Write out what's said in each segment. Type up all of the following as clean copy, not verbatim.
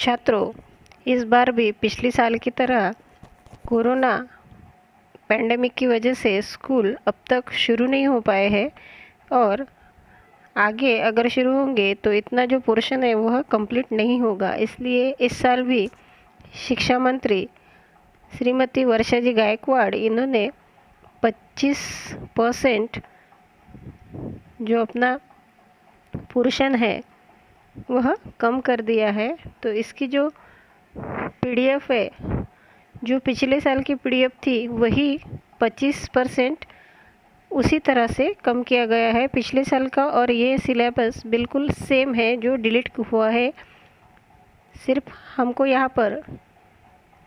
छात्रों, इस बार भी पिछली साल की तरह कोरोना पैंडेमिक की वजह से स्कूल अब तक शुरू नहीं हो पाए हैं और आगे अगर शुरू होंगे तो इतना जो पोर्शन है वह कंप्लीट नहीं होगा। इसलिए इस साल भी शिक्षा मंत्री श्रीमती वर्षा जी गायकवाड़ इन्होंने 25% जो अपना पोर्शन है वह कम कर दिया है। तो इसकी जो पीडीएफ है, जो पिछले साल की पीडीएफ थी वही 25% उसी तरह से कम किया गया है पिछले साल का, और ये सिलेबस बिल्कुल सेम है जो डिलीट हुआ है। सिर्फ हमको यहाँ पर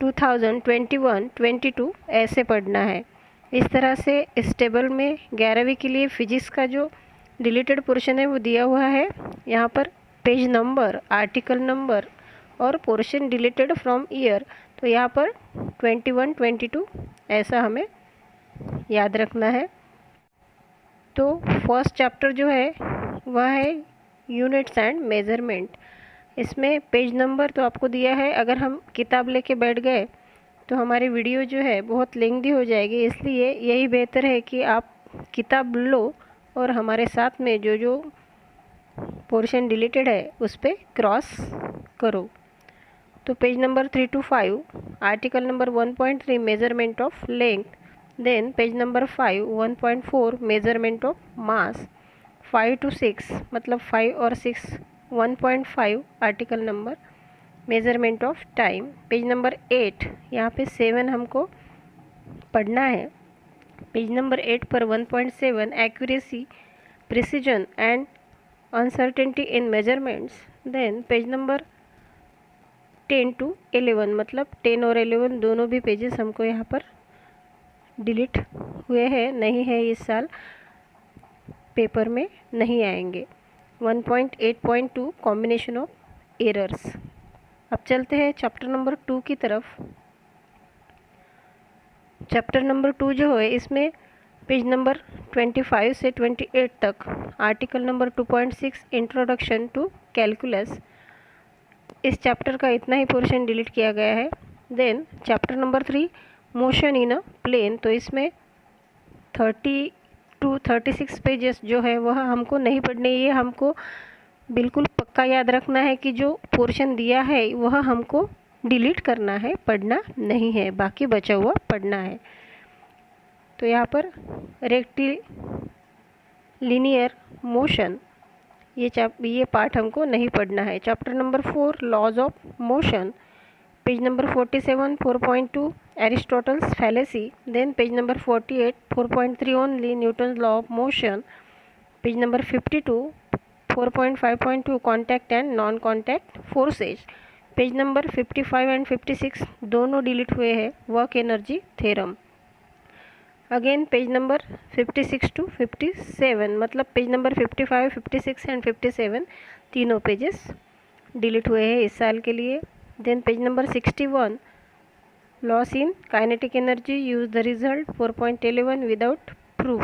2021-22 ऐसे पढ़ना है। इस तरह से इस टेबल में 11वीं के लिए फिजिक्स का जो डिलीटेड पोर्शन है वो दिया हुआ है। यहाँ पर पेज नंबर, आर्टिकल नंबर और पोर्शन डिलीटेड फ्रॉम ईयर, तो यहाँ पर 21-22 ऐसा हमें याद रखना है। तो फर्स्ट चैप्टर जो है वह है यूनिट्स एंड मेज़रमेंट। इसमें पेज नंबर तो आपको दिया है। अगर हम किताब लेके बैठ गए तो हमारी वीडियो जो है बहुत लेंथी हो जाएगी, इसलिए यही बेहतर है कि आप किताब लो और हमारे साथ में जो जो पोर्शन डिलीटेड है उस पर क्रॉस करो। तो page number 3 to 5, article number 1.3 measurement of length, then page number 5 1.4 measurement of mass, 5 to 6 मतलब 5 और 6 1.5 article number measurement of time. Page number 8, यहाँ पे 7 हमको पढ़ना है। पेज नंबर 8 पर 1.7 accuracy, precision and uncertainty in measurements. Then page number 10 to 11 मतलब 10 और 11 दोनों भी पेजेस हमको यहाँ पर डिलीट हुए हैं, नहीं है इस साल, पेपर में नहीं आएंगे। 1.8.2 कॉम्बिनेशन ऑफ एरर्स। अब चलते हैं चैप्टर नंबर 2 की तरफ। चैप्टर नंबर 2 जो है इसमें पेज नंबर 25 से 28 तक, article number 2.6 introduction to calculus, इस चैप्टर का इतना ही पोर्शन डिलीट किया गया है। Then chapter number 3 motion in a plane, तो इसमें 30 to 36 पेजेस जो है वह हमको नहीं पढ़ने। ये हमको बिल्कुल पक्का याद रखना है कि जो पोर्शन दिया है वह हमको डिलीट करना है, पढ़ना नहीं है, बाकी बचा हुआ पढ़ना है। तो यहाँ पर रेक्टिलिनियर मोशन, ये पार्ट हमको नहीं पढ़ना है। Chapter number 4 laws of motion, page number 47 4.2 Aristotle's fallacy, then page number 48 4.3 only Newton law of motion, page number 52 4.5.2 contact and non contact forces, page number 55 and 56 दोनों डिलीट हुए हैं, work energy theorem. Again page number 56 to 57 मतलब page number 55, 56 and 57 तीनों pages delete हुए हैं इस साल के लिए। Then page number 61 loss in kinetic energy, use the result 4.11 without proof.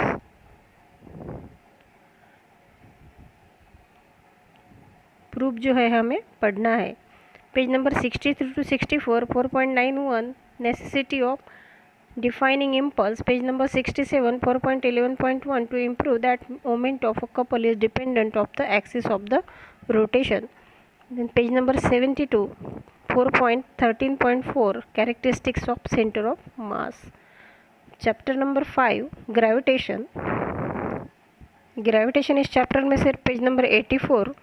Proof जो है हमें पढ़ना है। Page number 63 to 64 4.91 necessity of defining impulse, page number 67 4.11.1 to improve that moment of a couple is dependent of the axis of the rotation. Then page number 72 4.13.4 characteristics of center of mass. Chapter number 5 gravitation. Gravitation इस chapter में सिर्फ page number 84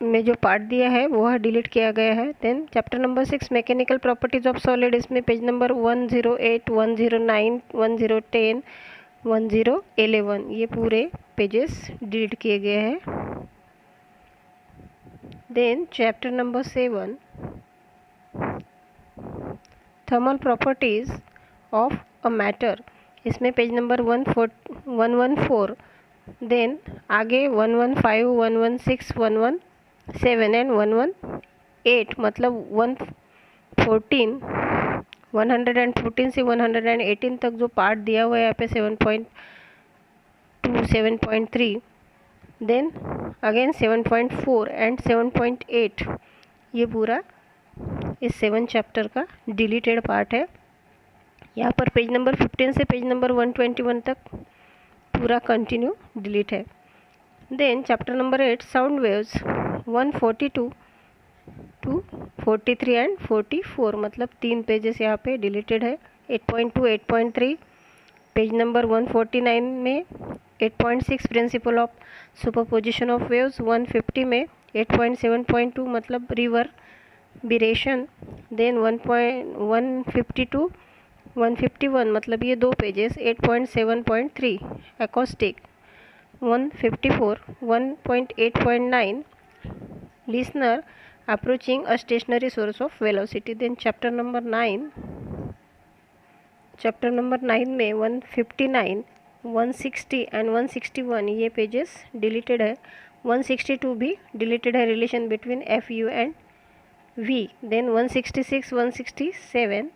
में जो part दिया है वह delete किया गया है। Then chapter number 6 mechanical properties of solid, इसमें पेज नंबर 108 109 1010 1011 ये पूरे पेजेस डिलीट किए गए हैं। Then chapter number 7 thermal properties of a matter, इसमें पेज नंबर 114, देन आगे 115 116 117 एंड 118 मतलब 114 से 118 तक जो पार्ट दिया हुआ है यहाँ पे 7.2 7.3, देन अगेन 7.4 एंड 7.8 ये पूरा इस 7 चैप्टर का डिलीटेड पार्ट है। यहाँ पर पेज नंबर 15 से पेज नंबर 121 तक पूरा कंटिन्यू डिलीट है। Then chapter number 8 sound waves 142 to 43 and 44, मतलब 3 पेजेस यहाँ पे डिलीटेड है। 8.2 8.3 पेज नंबर 149 में 8.6 principle of superposition of waves, 150 में 8.7.2 मतलब रिवर्बरेशन, देन 152 151 मतलब ये 2 pages 8.7.3 acoustic, 154 1.8.9 listener approaching a stationary source of velocity. Then chapter number 9 में 159 160 एंड 161 ये पेजेस डिलीटेड है। 162 भी डिलीटेड है, relation between f u and v. Then 166 167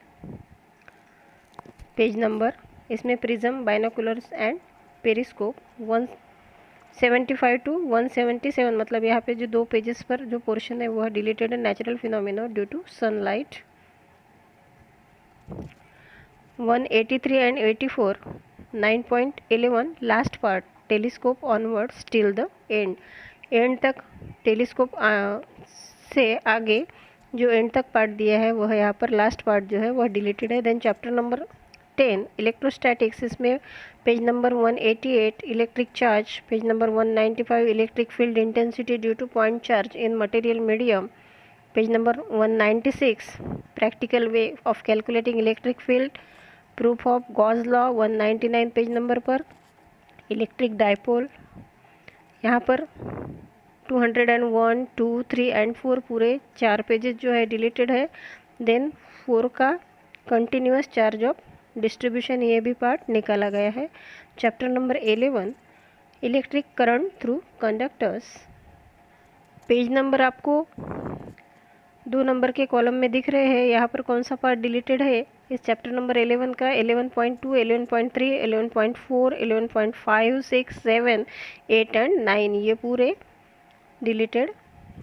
page number, इसमें prism, binoculars and periscope. 175 to 177 मतलब यहाँ पे जो 2 पेजेस पर जो पोर्शन है वह डिलीटेड है, natural phenomena due to sunlight. 183 and 84 9.11 last part, telescope onwards till the end तक टेलीस्कोप से आगे जो एंड तक पार्ट दिया है वह यहाँ पर लास्ट पार्ट जो है वह डिलीटेड है। देन चैप्टर नंबर 10 इलेक्ट्रोस्टैटिक्स, इसमें page number 188 electric charge, page number 195 electric field intensity due two point charge in material medium, page number 196 practical way of calculating electric field, proof of Gauss law 199 page number पर, electric dipole. यहाँ पर 201 2 3 and 4 पूरे 4 pages जो है deleted है। Then 4 का continuous charge of distribution ये भी पार्ट निकाला गया है। Chapter number 11 electric current through conductors, page number आपको 2 नंबर के कॉलम में दिख रहे हैं। यहाँ पर कौन सा पार्ट डिलीटेड है इस चैप्टर नंबर 11 का? 11.2 11.3 11.4 11.5 6 7 8 एंड 9 ये पूरे डिलीटेड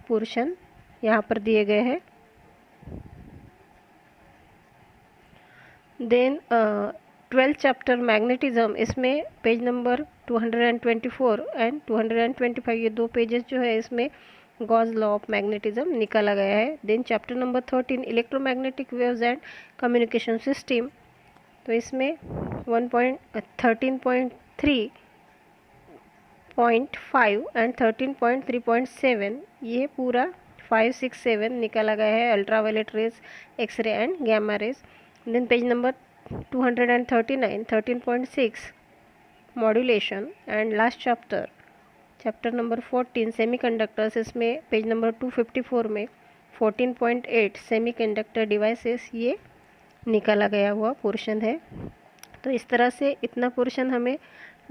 पोर्शन यहाँ पर दिए गए हैं। देन 12th चैप्टर मैग्नेटिज्म, इसमें पेज नंबर 224 एंड 225 ये 2 पेजेस जो है इसमें गॉस लॉ ऑफ मैग्नेटिज्म निकाला गया है। Then chapter number 13 electromagnetic waves and communication system, तो इसमें 13.3.5 एंड 13.3.7 ये पूरा 5 6 7 निकाला गया है, ultraviolet rays, X ray and gamma rays. Then page number 239 13.6 modulation and last chapter number 14 semiconductors, इसमें पेज नंबर 254 में 14.8 सेमीकंडक्टर डिवाइसेस ये निकाला गया हुआ पोर्शन है। तो इस तरह से इतना पोर्शन हमें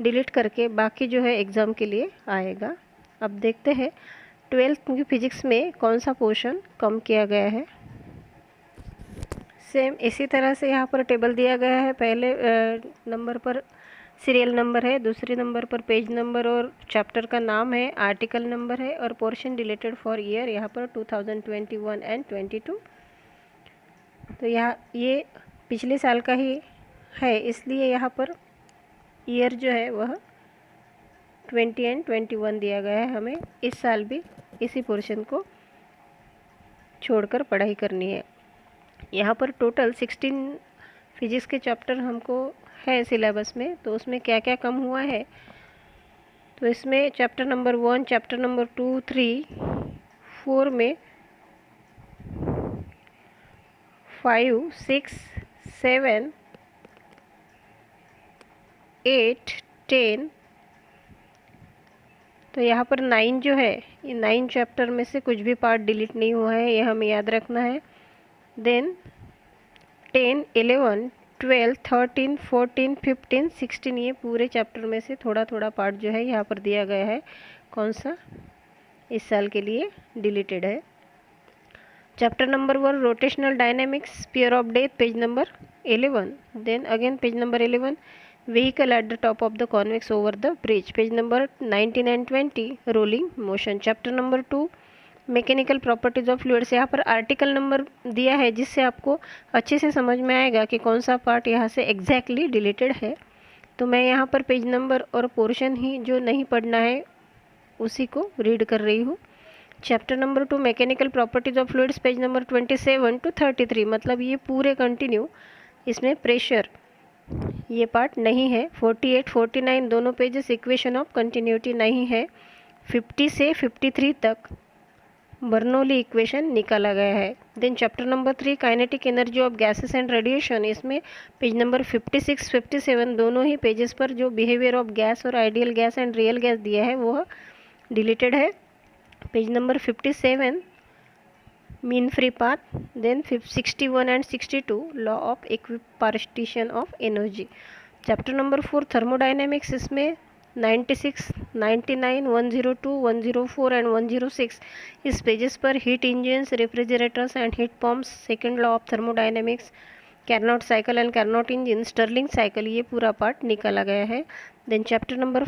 डिलीट करके बाकी जो है एग्ज़ाम के लिए आएगा। अब देखते हैं 12th की फिजिक्स में कौन सा पोर्शन कम किया गया है। सेम इसी तरह से यहाँ पर टेबल दिया गया है। पहले नंबर पर सीरियल नंबर है, दूसरे नंबर पर पेज नंबर और चैप्टर का नाम है, आर्टिकल नंबर है और पोर्शन डिलीटेड फॉर ईयर यहाँ पर 2021 एंड 22। तो यहाँ ये पिछले साल का ही है, इसलिए यहाँ पर ईयर जो है वह 20 एंड 21 दिया गया है। हमें इस साल भी इसी पोर्शन को छोड़कर पढ़ाई करनी है। यहाँ पर टोटल 16 फिजिक्स के चैप्टर हमको है सिलेबस में, तो उसमें क्या क्या कम हुआ है। तो इसमें चैप्टर नंबर 1, चैप्टर नंबर 2, 3, 4 में 5, 6, 7, 8, 10, तो यहाँ पर 9 जो है, ये 9 चैप्टर में से कुछ भी पार्ट डिलीट नहीं हुआ है, ये हमें याद रखना है। देन 10, 11, 12, 13, 14, 15, 16 ये पूरे चैप्टर में से थोड़ा थोड़ा पार्ट जो है यहाँ पर दिया गया है, कौन सा इस साल के लिए डिलीटेड है। Chapter number 1 rotational dynamics, sphere of death, page number 11। Then again page number 11 vehicle at the top of the convex over the bridge, page number 19 and 20 rolling motion. Chapter number 2 mechanical properties of fluids, यहाँ पर article number दिया है जिससे आपको अच्छे से समझ में आएगा कि कौन सा पार्ट यहाँ से एग्जैक्टली डिलीटेड है। तो मैं यहाँ पर पेज नंबर और पोर्शन ही जो नहीं पढ़ना है उसी को रीड कर रही हूँ। Chapter number 2 mechanical properties of fluids, page number 27 to 33, मतलब ये पूरे कंटिन्यू, इसमें प्रेशर ये पार्ट नहीं है। 48 49 दोनों पेजेस इक्वेशन ऑफ कंटिन्यूटी नहीं है। 50 से 53 तक बर्नौली इक्वेशन निकाला गया है। Then chapter number 3 kinetic energy of gases and radiation, इसमें पेज नंबर 56 57 दोनों ही पेजेस पर जो बिहेवियर ऑफ गैस और ideal gas and real gas दिया है वो डिलीटेड है। Page number 57 mean free path, then 61 and 62 law of equipartition of energy. Chapter number 4 thermodynamics, इसमें 96 99 102 104 एंड 106 इस पेजेस पर heat engines, refrigerators and heat pumps, second law of thermodynamics, Carnot cycle and Carnot engine, Stirling cycle, ये पूरा part निकाला गया है। Then chapter number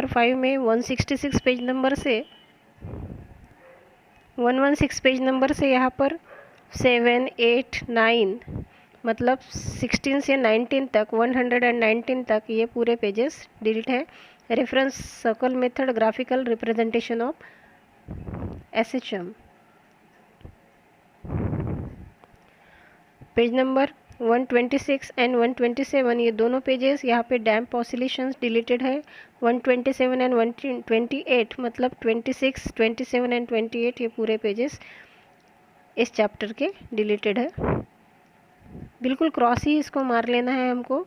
5 में 166 page number से 116 पेज नंबर से यहाँ पर 7 8 9 मतलब 16 से 19 तक 119 तक ये पूरे पेजेस डिलीट है। Reference circle method, graphical representation of SHM। Page number 126 and 127 ये दोनों पेजेस यहाँ पे डैम्प ऑसिलेशंस डिलीटेड है। 127 एंड 128 मतलब 26 27 एंड 28 ये पूरे पेजेस इस चैप्टर के डिलीटेड है। बिल्कुल क्रॉस ही इसको मार लेना है हमको,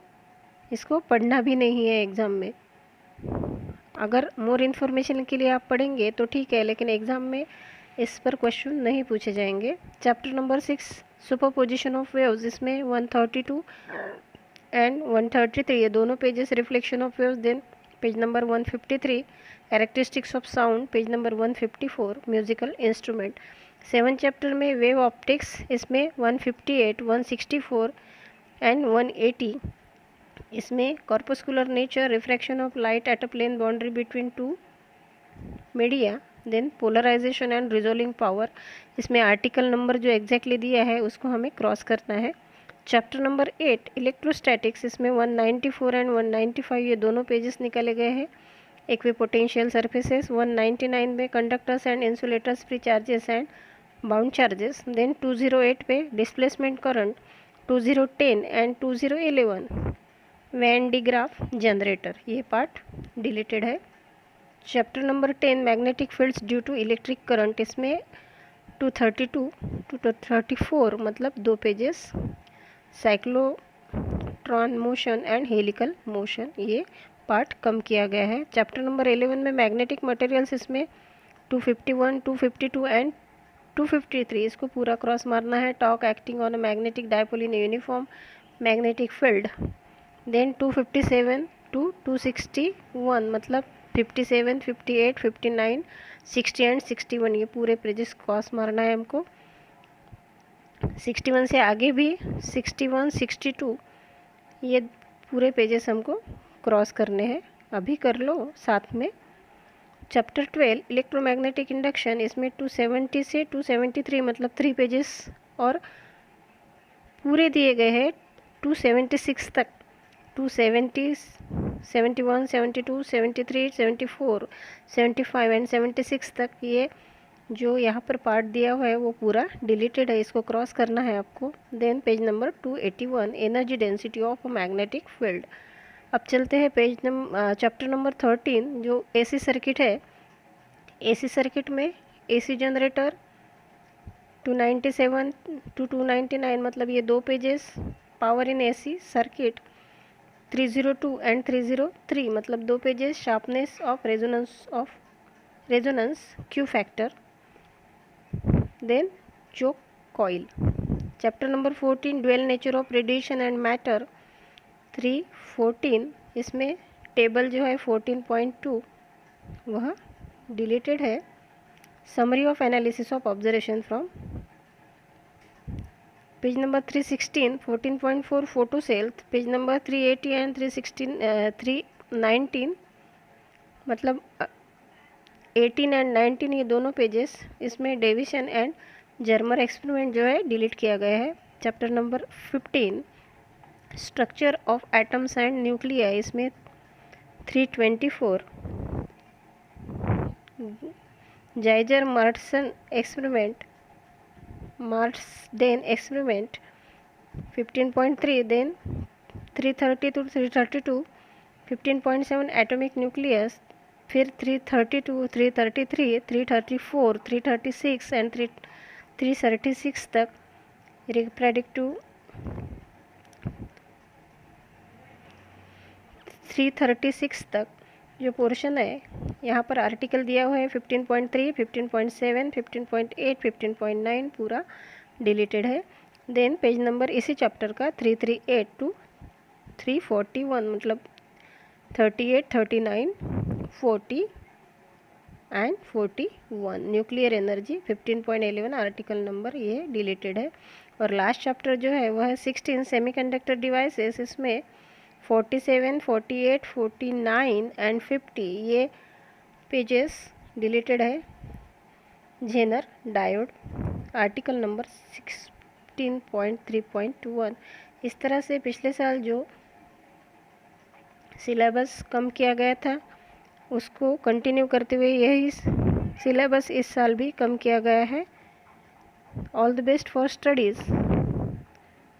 इसको पढ़ना भी नहीं है एग्ज़ाम में। अगर मोर इन्फॉर्मेशन के लिए आप पढ़ेंगे तो ठीक है, लेकिन एग्ज़ाम में इस पर क्वेश्चन नहीं पूछे जाएंगे। Chapter number 6 superposition of waves, इसमें 132 एंड 133 ये दोनों pages reflection of waves. Then page number 153 characteristics of sound, page number 154 musical instrument. 7 chapter में वेव ऑप्टिक्स, इसमें 158 164 एंड 180 इसमें corpuscular nature, refraction of light at a plane boundary between two media, then polarisation and resolving power, इसमें article number जो exactly दिया है उसको हमें cross करना है। चैप्टर नंबर 8 इलेक्ट्रोस्टैटिक्स, इसमें 194 एंड 195 ये दोनों पेजेस निकाले गए हैं। इक्विपोटेंशियल सरफेसेस, 199 में conductors and insulators, free charges and bound charges. Then 208 पे displacement current, 2010 and 2011 Van de Graaff generator, ये पार्ट डिलीटेड है। Chapter number 10 magnetic fields due to electric current, इसमें 232 to 34 मतलब दो pages, cyclotron motion and helical motion, ये part कम किया गया है। चैप्टर नंबर 11 में मैग्नेटिक मटेरियल्स, इसमें 251 252 एंड 253 इसको पूरा क्रॉस मारना है। Torque acting on a magnetic dipole in uniform magnetic field. Then 257 to 261 मतलब 57 58 59 60 एंड 61 ये पूरे पेजेस क्रॉस मारना है हमको। 61 से आगे भी 61 62 ये पूरे पेजेस हमको क्रॉस करने हैं, अभी कर लो साथ में। चैप्टर 12 इलेक्ट्रोमैग्नेटिक इंडक्शन, इसमें 270 से 273 मतलब 3 पेजेस और पूरे दिए गए हैं 276 तक। 270 71 72 73 74 75 एंड 76 तक ये जो यहाँ पर पार्ट दिया हुआ है वो पूरा डिलीटेड है, इसको क्रॉस करना है आपको। Then page number 281 energy density of magnetic field. अब चलते हैं चैप्टर नंबर 13 जो एसी सर्किट है। एसी सर्किट में एसी जनरेटर 297 to 299 मतलब ये दो pages. Power in AC circuit 302 and 303 मतलब दो pages. Sharpness of resonance Q factor, then choke coil. Chapter number 14 dual nature of radiation and matter 314 इसमें table जो है 14.2 वह डिलीटेड है। Summary of analysis of observation from page number 316 14.4 photo cell, page number 380 and 319 मतलब 18 and 19 ये दोनों pages, इसमें deviation and Germer experiment जो है डिलीट किया गया है। Chapter number 15 structure of atoms and nuclei, इसमें 324 Geiger Marsden experiment, Marsden experiment 15.3, then 330 to 332 15.7 atomic nucleus, फिर 332, 333, 334, 336 एंड 336 तक रिप्रोडक्टिव 336 तक जो पोर्शन है यहाँ पर आर्टिकल दिया हुआ है 15.3, 15.7, 15.8, 15.9 पूरा डिलीटेड है। देन पेज नंबर इसी चैप्टर का 338 टू 341, मतलब 38, 39, 40 and 41 nuclear energy 15.11 article number ये डिलीटेड है। और लास्ट चैप्टर जो है वह है 16 सेमीकंडक्टर डिवाइसेस, इसमें 47, 48, 49 एंड 50 ये पेजेस डिलीटेड है। Zener diode article number 16.3.1। इस तरह से पिछले साल जो सिलेबस कम किया गया था उसको कंटिन्यू करते हुए यही सिलेबस इस साल भी कम किया गया है। All the best for studies.